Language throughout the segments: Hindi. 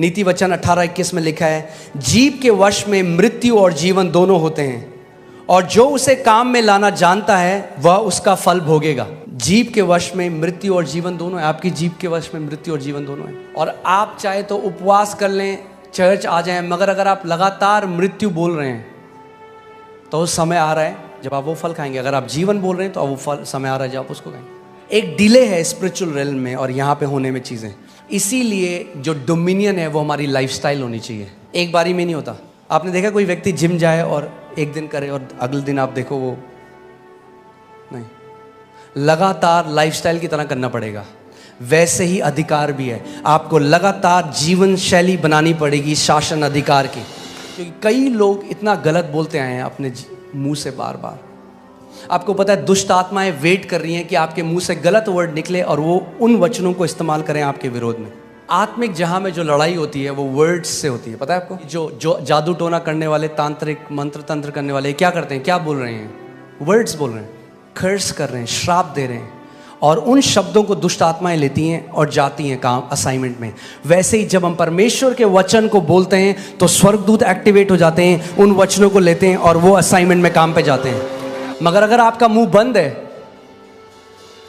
नीति वचन 18:21 में लिखा है, जीभ के वश में मृत्यु और जीवन दोनों होते हैं, और जो उसे काम में लाना जानता है वह उसका फल भोगेगा। जीभ के वश में मृत्यु और जीवन दोनों है। आपकी जीभ के वश में मृत्यु और जीवन दोनों है। और आप चाहे तो उपवास कर लें, चर्च आ जाएं, मगर अगर आप लगातार मृत्यु बोल रहे हैं तो उस समय आ रहा है जब आप वो फल खाएंगे। अगर आप जीवन बोल रहे हैं तो वो फल समय आ रहा है जब आप उसको खाएंगे। एक डिले है स्पिरिचुअल रेल्म में और यहाँ पे होने में चीज़ें। इसीलिए जो डोमिनियन है वो हमारी लाइफस्टाइल होनी चाहिए, एक बारी में नहीं होता। आपने देखा कोई व्यक्ति जिम जाए और एक दिन करे और अगले दिन आप देखो वो नहीं, लगातार लाइफस्टाइल की तरह करना पड़ेगा। वैसे ही अधिकार भी है, आपको लगातार जीवन शैली बनानी पड़ेगी शासन अधिकार की। क्योंकि कई लोग इतना गलत बोलते आए हैं अपने मुंह से बार बार। आपको पता है दुष्ट आत्माएं वेट कर रही हैं कि आपके मुंह से गलत वर्ड निकले और वो उन वचनों को इस्तेमाल करें आपके विरोध में। आत्मिक जहां में जो लड़ाई होती है वो वर्ड्स से होती है। पता है आपको, जो जादू टोना करने वाले, तांत्रिक मंत्र तंत्र करने वाले क्या करते हैं, क्या बोल रहे हैं? वर्ड्स बोल रहे हैं, कर्स कर रहे हैं, श्राप दे रहे हैं, और उन शब्दों को दुष्ट आत्माएं लेती हैं और जाती हैं काम असाइनमेंट में। वैसे ही जब हम परमेश्वर के वचन को बोलते हैं तो स्वर्गदूत एक्टिवेट हो जाते हैं, उन वचनों को लेते हैं और वो असाइनमेंट में काम पे जाते हैं। मगर अगर आपका मुंह बंद है,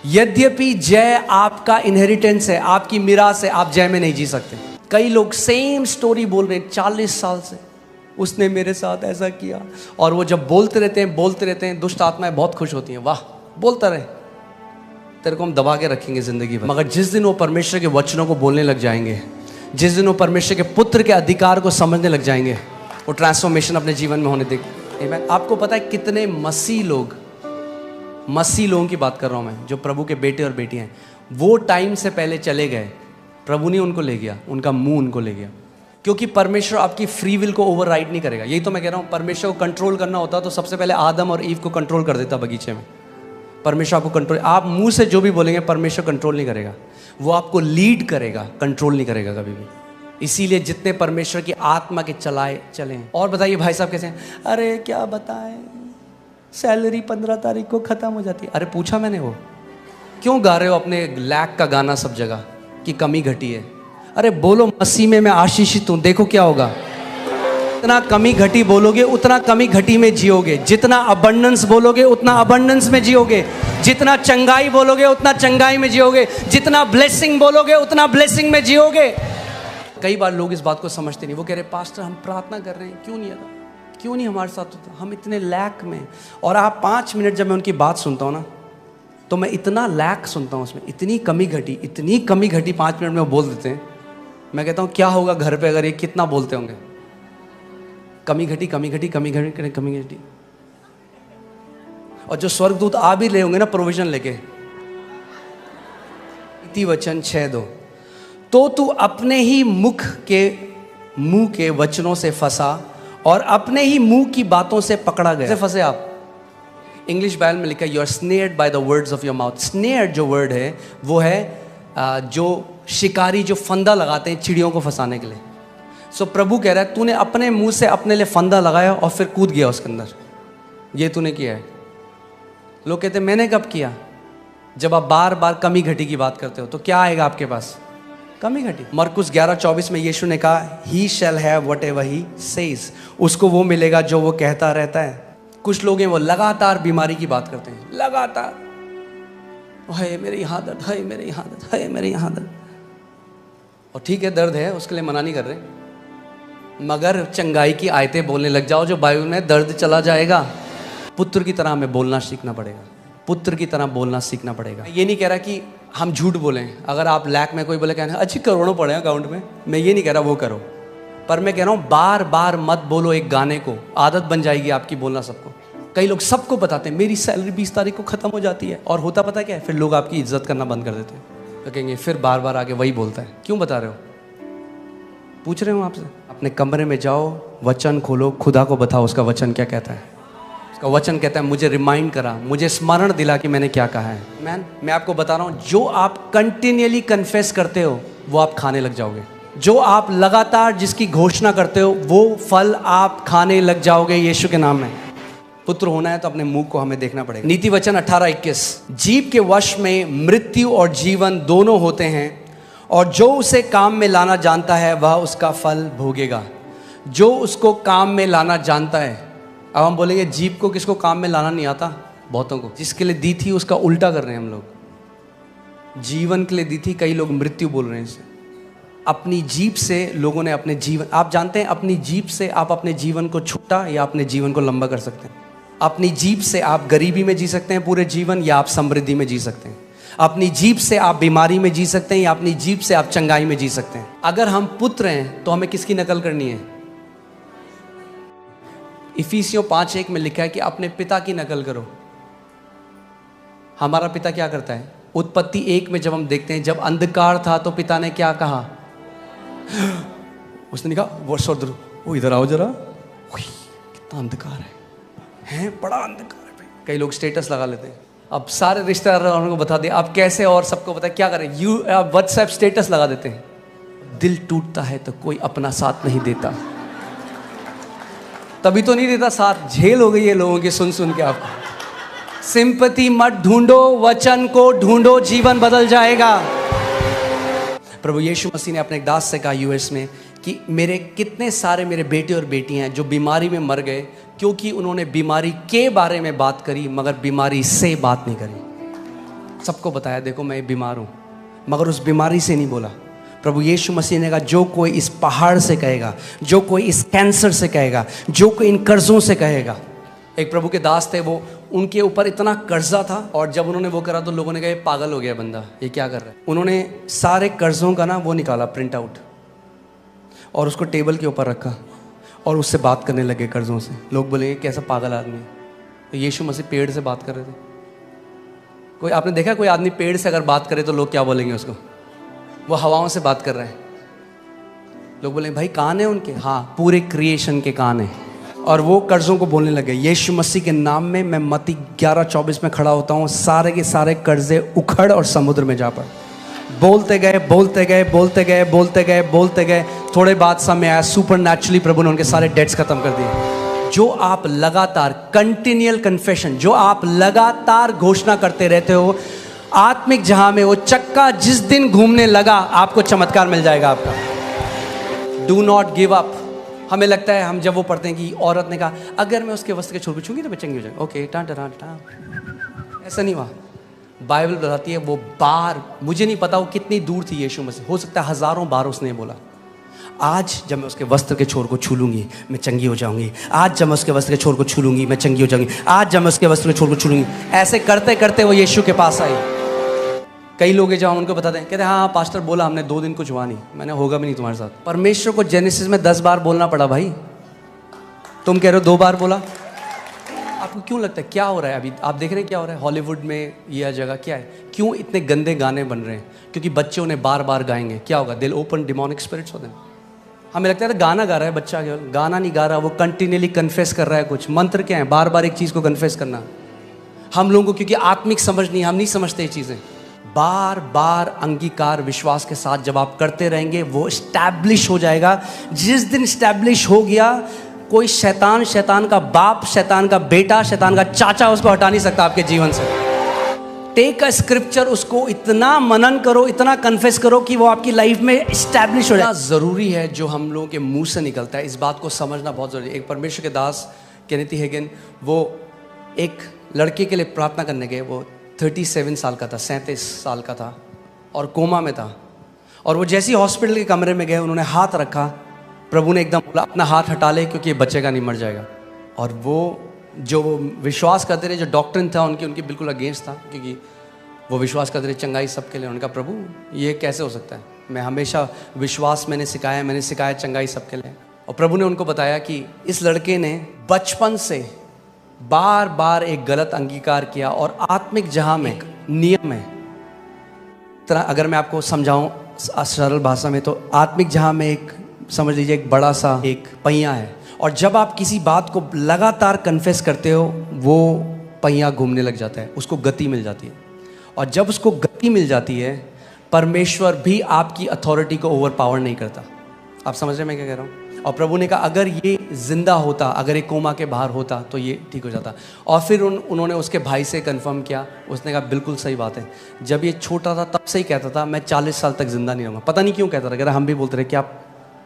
यद्यपि जय आपका इनहेरिटेंस है, आपकी मिरास है, आप जय में नहीं जी सकते। कई लोग सेम स्टोरी बोल रहे हैं 40 साल से, उसने मेरे साथ ऐसा किया, और वो जब बोलते रहते हैं, दुष्ट आत्माएं बहुत खुश होती हैं, वाह बोलता रहे, तेरे को हम दबा के रखेंगे जिंदगी भर। मगर जिस दिन वो परमेश्वर के वचनों को बोलने लग जाएंगे, जिस दिन वो परमेश्वर के पुत्र के अधिकार को समझने लग जाएंगे, वो ट्रांसफॉर्मेशन अपने जीवन में होने देगी। आमीन। आपको पता है कितने मसीह लोगों की बात कर रहा हूं मैं, जो प्रभु के बेटे और बेटियां हैं, वो टाइम से पहले चले गए, प्रभु ने उनको ले गया, उनका मुंह उनको ले गया। क्योंकि परमेश्वर आपकी फ्री विल को ओवरराइड नहीं करेगा। यही तो मैं कह रहा हूं, परमेश्वर को कंट्रोल करना होता तो सबसे पहले आदम और ईव को कंट्रोल कर देता बगीचे में। परमेश्वर आपको कंट्रोल, आप मुंह से जो भी बोलेंगे परमेश्वर कंट्रोल नहीं करेगा, वो आपको लीड करेगा, कंट्रोल नहीं करेगा कभी भी। इसीलिए जितने परमेश्वर की आत्मा के चलें। और बताइए भाई साहब कैसे हैं? अरे क्या बताएं, सैलरी 15 तारीख को खत्म हो जाती है। अरे पूछा मैंने, वो क्यों गा रहे हो अपने लैक का गाना सब जगह कि कमी घटी है? अरे बोलो मसीह में मैं आशीषित हूं, देखो क्या होगा। जितना कमी घटी बोलोगे उतना कमी घटी में जियोगे, जितना अबंडेंस बोलोगे उतना अबंडेंस में जियोगे, जितना चंगाई बोलोगे उतना चंगाई में जियोगे, जितना ब्लेसिंग बोलोगे उतना ब्लेसिंग में जियोगे। कई बार लोग इस बात को समझते नहीं। वो कह रहे पास्टर हम प्रार्थना कर रहे हैं, क्यों नहीं हमारे साथ होता, हम इतने लैक में। और आप 5 मिनट जब मैं उनकी बात सुनता हूँ ना, तो मैं इतना लैक सुनता हूँ उसमें, इतनी कमी घटी 5 मिनट में वो बोल देते हैं। मैं कहता हूँ क्या होगा घर पे अगर ये कितना बोलते होंगे, कमी घटी। और जो स्वर्गदूत आ भी रहे होंगे ना प्रोविजन लेके, नीति वचन 6:2, तो तू अपने ही मुंह के वचनों से फंसा और अपने ही मुंह की बातों से पकड़ा गया। कैसे फंसे आप? इंग्लिश बाइबल में लिखा है you are snared by the words of your mouth. Snared जो वर्ड है वो है जो शिकारी जो फंदा लगाते हैं चिड़ियों को फंसाने के लिए। सो प्रभु कह रहा है तूने अपने मुंह से अपने लिए फंदा लगाया और फिर कूद गया उसके अंदर, ये तूने किया है। लोग कहते हैं मैंने कब किया? जब आप बार बार कमी घटी की बात करते हो तो क्या आएगा आपके पास? कमी घटी। मरकुस 11:24 में यीशु ने कहा he shall have whatever he says, उसको वो मिलेगा जो वो कहता रहता है। कुछ लोग हैं वो लगातार बीमारी की बात करते हैं, लगातार, हाय मेरे यहाँ दर्द, हाय मेरे यहाँ दर्द, हाय मेरे यहाँ दर्द। और ठीक है दर्द है, उसके लिए मना नहीं कर रहे, मगर चंगाई की आयतें बोलने लग जाओ जो बाइबल में दर्द चला जाएगा। पुत्र की तरह हमें बोलना सीखना पड़ेगा, पुत्र की तरह बोलना सीखना पड़ेगा। ये नहीं कह रहा कि हम झूठ बोलें। अगर आप लैक में कोई बोले कहना अच्छी करोड़ों पड़े अकाउंट में, मैं ये नहीं कह रहा वो करो, पर मैं कह रहा हूँ बार बार मत बोलो एक गाने को, आदत बन जाएगी आपकी बोलना सबको। कई लोग सबको बताते हैं मेरी सैलरी 20 तारीख को खत्म हो जाती है, और होता पता क्या है, फिर लोग आपकी इज्जत करना बंद कर देते हैं। तो कहेंगे फिर बार बार आके वही बोलता है, क्यों बता रहे हो? पूछ रहे हो आपसे। अपने कमरे में जाओ, वचन खोलो, खुदा को बताओ उसका वचन क्या कहता है। उसका वचन कहता है मुझे रिमाइंड करा, मुझे स्मरण दिला कि मैंने क्या कहा है। मैं आपको बता रहा हूँ, जो आप कंटिन्यूअली कन्फेस करते हो वो आप खाने लग जाओगे। जो आप लगातार जिसकी घोषणा करते हो वो फल आप खाने लग जाओगे यीशु के नाम में। पुत्र होना है तो अपने मुंह को हमें देखना पड़ेगा। नीति वचन 18:21, जीभ के वश में मृत्यु और जीवन दोनों होते हैं, और जो उसे काम में लाना जानता है वह उसका फल भोगेगा। जो उसको काम में लाना जानता है। अब हम बोलेंगे जीभ को किसको काम में लाना नहीं आता? बहुतों को। जिसके लिए दी थी उसका उल्टा कर रहे हैं हम लोग। जीवन के लिए दी थी, कई लोग मृत्यु बोल रहे हैं इसे। अपनी जीभ से लोगों ने अपने जीवन, आप जानते हैं अपनी जीभ से आप अपने जीवन को छोटा या अपने जीवन को लंबा कर सकते हैं। अपनी जीभ से आप गरीबी में जी सकते हैं पूरे जीवन, या आप समृद्धि में जी सकते हैं। अपनी जीभ से आप बीमारी में जी सकते हैं, या अपनी जीभ से आप चंगाई में जी सकते हैं। अगर हम पुत्र हैं तो हमें किसकी नकल करनी है? इफिसियों 5:1 में लिखा है कि अपने पिता की नकल करो। हमारा पिता क्या करता है? उत्पत्ति 1 में जब हम देखते हैं, जब अंधकार था तो पिता ने क्या कहा? उसने कहा वो इधर आओ जरा, कितना अंधकार है, बड़ा अंधकार है। कई लोग स्टेटस लगा लेते हैं। अब सारे रिश्तेदारों को बता दिया आप कैसे, और सबको पता है क्या करें, व्हाट्सएप स्टेटस लगा देते हैं। दिल टूटता है तो कोई अपना साथ नहीं देता। तभी तो नहीं देता साथ, झेल हो गई है लोगों की सुन सुन के। आपको सिंपैथी मत ढूंढो, वचन को ढूंढो, जीवन बदल जाएगा। प्रभु यीशु मसीह ने अपने एक दास से कहा यूएस में कि मेरे कितने सारे मेरे बेटे और बेटियां हैं जो बीमारी में मर गए, क्योंकि उन्होंने बीमारी के बारे में बात करी मगर बीमारी से बात नहीं करी। सबको बताया देखो मैं बीमार हूं, मगर उस बीमारी से नहीं बोला। प्रभु यीशु मसीह ने कहा जो कोई इस पहाड़ से कहेगा, जो कोई इस कैंसर से कहेगा, जो कोई इन कर्जों से कहेगा। एक प्रभु के दास थे, वो उनके ऊपर इतना कर्जा था, और जब उन्होंने वो करा तो लोगों ने कहा ये पागल हो गया बंदा, ये क्या कर रहा है। उन्होंने सारे कर्जों का ना वो निकाला प्रिंट आउट, और उसको टेबल के ऊपर रखा और उससे बात करने लगे कर्जों से। लोग बोलेंगे कैसा पागल आदमी है। तो यीशु मसीह पेड़ से बात कर रहे थे। कोई आपने देखा कोई आदमी पेड़ से अगर बात करे तो लोग क्या बोलेंगे उसको? वो हवाओं से बात कर रहे हैं। लोग बोलेंगे भाई कान है उनके? हाँ, पूरे क्रिएशन के कान है। और वो कर्जों को बोलने लगे यीशु मसीह के नाम में मैं मत्ती 11:24 में खड़ा होता हूँ, सारे के सारे कर्जे उखड़ और समुद्र में जा पड़। बोलते गए बोलते गए बोलते गए बोलते गए बोलते गए, थोड़े बाद समय आया, सुपरनैचुरली प्रभु ने उनके सारे डेट्स खत्म कर दिए। जो आप लगातार कंटिन्यूअल कन्फेशन, जो आप लगातार घोषणा करते रहते हो, आत्मिक जहां में वो चक्का जिस दिन घूमने लगा आपको चमत्कार मिल जाएगा आपका। Do not give up. हमें लगता है, हम जब वो पढ़ते हैं कि औरत ने कहा अगर मैं उसके वस्त्र के छोर को छूंगी तो मैं चंगी हो जाऊंगी, ओके टाटा, ऐसा नहीं हुआ। बाइबल बताती है वो बार, मुझे नहीं पता वो कितनी दूर थी यीशु मसीह, हो सकता है हजारों बार उसने बोला आज जब मैं उसके वस्त्र के छोर को छू लूंगी मैं चंगी हो जाऊंगी, आज जब मैं उसके वस्त्र के छोर को छू लूंगी मैं चंगी हो जाऊंगी, आज जब मैं उसके वस्त्र के छोर को छू लूंगी। ऐसे करते करते वो यीशु के पास आई। कई लोग जब हम उनको बताते हैं कहते हैं हाँ पास्टर बोला हमने 2 दिन कुछ हुआ नहीं। मैंने होगा भी नहीं तुम्हारे साथ। परमेश्वर को जेनेसिस में 10 बार बोलना पड़ा भाई, तुम कह रहे हो 2 बार बोला। आपको क्यों लगता है क्या हो रहा है? अभी आप देख रहे हैं क्या हो रहा है हॉलीवुड में, यह जगह क्या है, क्यों इतने गंदे गाने बन रहे हैं? क्योंकि बच्चे उन्हें बार बार गाएंगे, क्या होगा? दिल ओपन डिमोनिक स्पिरिट्स होते हैं। हमें लगता है गाना गा रहा है बच्चा, केवल गाना नहीं गा रहा, वो कंटिन्यूअली कन्फेस कर रहा है कुछ। मंत्र क्या है? बार बार एक चीज़ को कन्फेस करना। हम लोगों को क्योंकि आत्मिक समझ नहीं, हम नहीं समझते ये चीज़ें। बार बार अंगीकार विश्वास के साथ जब आप करते रहेंगे वो स्टैब्लिश हो जाएगा। जिस दिन स्टैब्लिश हो गया, कोई शैतान, शैतान का बाप, शैतान का बेटा, शैतान का चाचा उसको हटा नहीं सकता आपके जीवन से। टेक अ स्क्रिप्चर, उसको इतना मनन करो, इतना कन्फेस करो कि वो आपकी लाइफ में स्टैब्लिश हो जाए। ज़रूरी है जो हम लोगों के मुंह से निकलता है, इस बात को समझना बहुत ज़रूरी है। एक परमेश्वर के दास केनेथ हेगन, वो एक लड़के के लिए प्रार्थना करने गए। वो 37 साल का था, 37 साल का था और कोमा में था। और वो जैसे ही हॉस्पिटल के कमरे में गए, उन्होंने हाथ रखा, प्रभु ने एकदम बोला अपना हाथ हटा ले क्योंकि ये बचेगा नहीं, मर जाएगा। और वो जो विश्वास करते रहे, जो डॉक्टर था उनकी बिल्कुल अगेंस्ट था, क्योंकि वो विश्वास करते रहे चंगाई सबके लिए। उनका प्रभु ये कैसे हो सकता है? मैं हमेशा विश्वास मैंने सिखाया चंगाई सबके लिए। और प्रभु ने उनको बताया कि इस लड़के ने बचपन से बार बार एक गलत अंगीकार किया, और आत्मिक जहां में एक नियम है। तरह अगर मैं आपको समझाऊं सरल भाषा में, तो आत्मिक जहां में एक, समझ लीजिए एक बड़ा सा एक पहिया है, और जब आप किसी बात को लगातार कन्फेस करते हो वो पहिया घूमने लग जाता है, उसको गति मिल जाती है। और जब उसको गति मिल जाती है, परमेश्वर भी आपकी अथॉरिटी को ओवरपावर नहीं करता। आप समझ रहे हैं मैं क्या कह रहा हूँ? और प्रभु ने कहा अगर ये जिंदा होता, अगर ये कोमा के बाहर होता तो ये ठीक हो जाता। और फिर उन्होंने उसके भाई से कंफर्म किया, उसने कहा बिल्कुल सही बात है। जब ये छोटा था तब से ही कहता था मैं 40 साल तक जिंदा नहीं रहूँगा। पता नहीं क्यों कहता था, कह रहा हम भी बोलते रहे कि आप,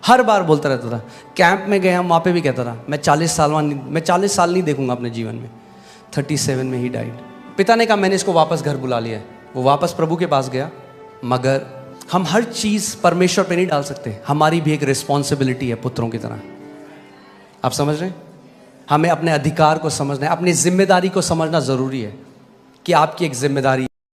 हर बार बोलता रहता था। कैंप में गए हम, वहाँ पे भी कहता था मैं 40 साल नहीं देखूंगा अपने जीवन में। 37 में ही डाइड। पिता ने कहा मैंने इसको वापस घर बुला लिया है। वो वापस प्रभु के पास गया। मगर हम हर चीज़ परमेश्वर पे नहीं डाल सकते, हमारी भी एक रिस्पॉन्सिबिलिटी है पुत्रों की तरह। आप समझ रहे हैं? हमें अपने अधिकार को समझना है, अपनी जिम्मेदारी को समझना ज़रूरी है कि आपकी एक जिम्मेदारी